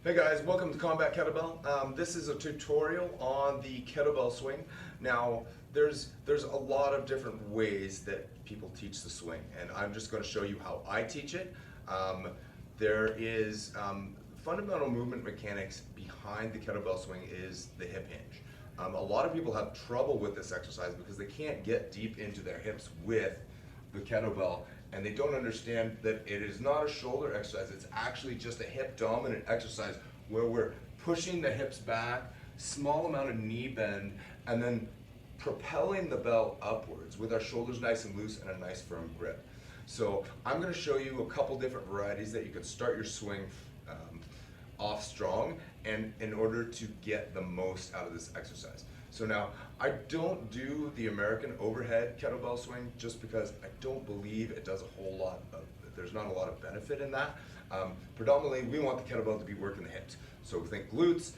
Hey guys, welcome to Combat Kettlebell. This is a tutorial on the kettlebell swing. Now, there's a lot of different ways that people teach the swing, and I'm just going to show you how I teach it. There is fundamental movement mechanics behind the kettlebell swing is the hip hinge. A lot of people have trouble with this exercise because they can't get deep into their hips with the kettlebell, and they don't understand that it is not a shoulder exercise. It's actually just a hip dominant exercise where we're pushing the hips back, small amount of knee bend, and then propelling the bell upwards with our shoulders nice and loose and a nice firm grip. So I'm going to show you a couple different varieties that you can start your swing off strong, and in order to get the most out of this exercise. So now, I don't do the American overhead kettlebell swing just because I don't believe it does a whole lot of, there's not a lot of benefit in that. Predominantly, we want the kettlebell to be working the hips. So think glutes,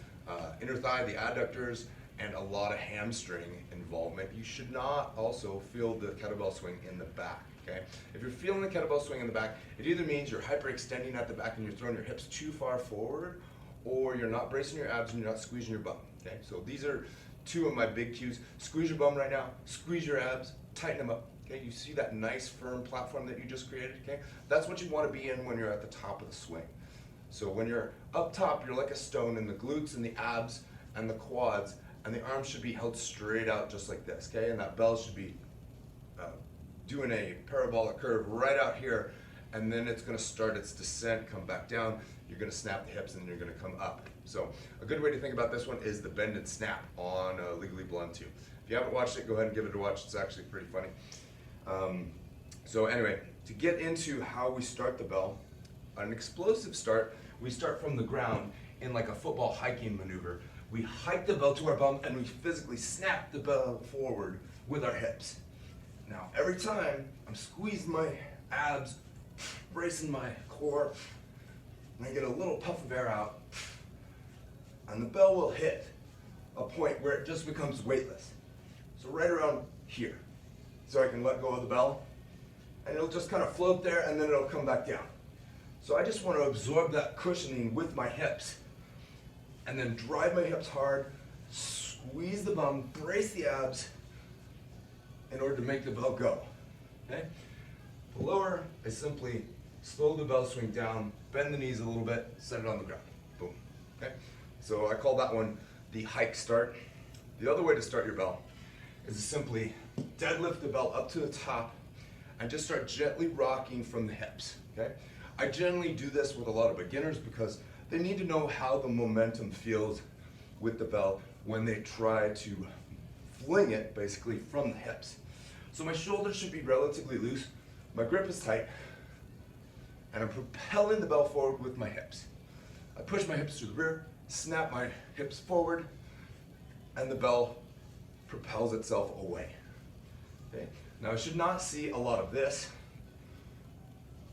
inner thigh, the adductors, and a lot of hamstring involvement. You should not also feel the kettlebell swing in the back, okay? If you're feeling the kettlebell swing in the back, it either means you're hyperextending at the back and you're throwing your hips too far forward, or you're not bracing your abs and you're not squeezing your bum, okay? So these are two of my big cues. Squeeze your bum right now, squeeze your abs, tighten them up, okay? You see that nice firm platform that you just created, okay? That's what you want to be in when you're at the top of the swing. So when you're up top, you're like a stone, and the glutes and the abs and the quads and the arms should be held straight out just like this, okay? And that bell should be doing a parabolic curve right out here, and then it's going to start its descent, come back down. You're going to snap the hips and you're going to come up. So a good way to think about this one is the bend and snap on Legally Blonde 2. If you haven't watched it, go ahead and give it a watch. It's actually pretty funny. So anyway, to get into how we start the bell, an explosive start, we start from the ground in like a football hiking maneuver. We hike the bell to our bum and we physically snap the bell forward with our hips. Now every time I'm squeezing my abs, bracing my core, and I get a little puff of air out, and the bell will hit a point where it just becomes weightless. So right around here. So I can let go of the bell, and it'll just kind of float there, and then it'll come back down. So I just want to absorb that cushioning with my hips, and then drive my hips hard, squeeze the bum, brace the abs, in order to make the bell go, okay? The lower is simply slow the bell swing down, bend the knees a little bit, set it on the ground. Boom. Okay? So I call that one the hike start. The other way to start your bell is to simply deadlift the bell up to the top and just start gently rocking from the hips. Okay? I generally do this with a lot of beginners because they need to know how the momentum feels with the bell when they try to fling it basically from the hips. So my shoulders should be relatively loose, my grip is tight, and I'm propelling the bell forward with my hips. I push my hips to the rear, snap my hips forward, and the bell propels itself away. Okay? Now I should not see a lot of this,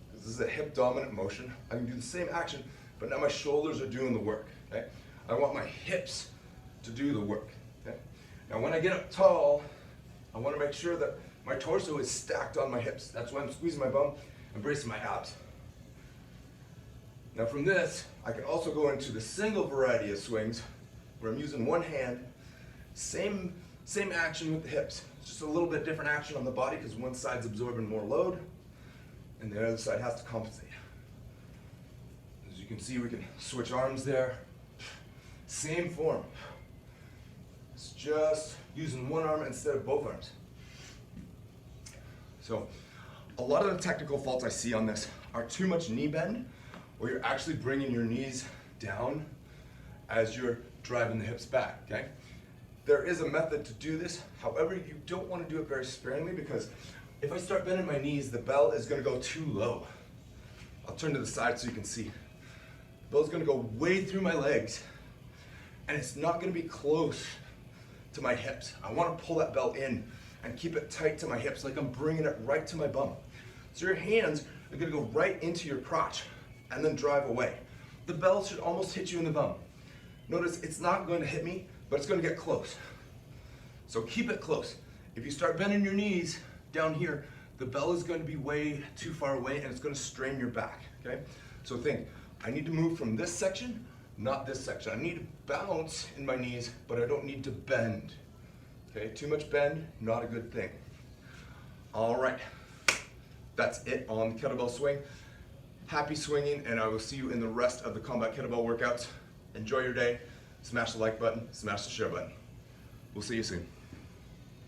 because this is a hip dominant motion. I can do the same action, but now my shoulders are doing the work. Okay? I want my hips to do the work. Okay? Now when I get up tall, I want to make sure that my torso is stacked on my hips. That's why I'm squeezing my bum and bracing my abs. Now from this, I can also go into the single variety of swings where I'm using one hand, same action with the hips. It's just a little bit different action on the body because one side's absorbing more load and the other side has to compensate. As you can see, we can switch arms there. Same form. It's just using one arm instead of both arms. So a lot of the technical faults I see on this are too much knee bend, where you're actually bringing your knees down as you're driving the hips back, okay? There is a method to do this. However, you don't want to do it very sparingly because if I start bending my knees, the bell is going to go too low. I'll turn to the side so you can see. The bell's going to go way through my legs, and it's not going to be close to my hips. I want to pull that bell in and keep it tight to my hips like I'm bringing it right to my bum. So your hands are going to go right into your crotch and then drive away. The bell should almost hit you in the bum. Notice it's not going to hit me, but it's going to get close. So keep it close. If you start bending your knees down here, the bell is going to be way too far away and it's going to strain your back, okay? So think, I need to move from this section not this section. I need to bounce in my knees, but I don't need to bend. Okay, too much bend, not a good thing. All right, that's it on the kettlebell swing. Happy swinging, and I will see you in the rest of the Combat Kettlebell workouts. Enjoy your day. Smash the like button, smash the share button. We'll see you soon.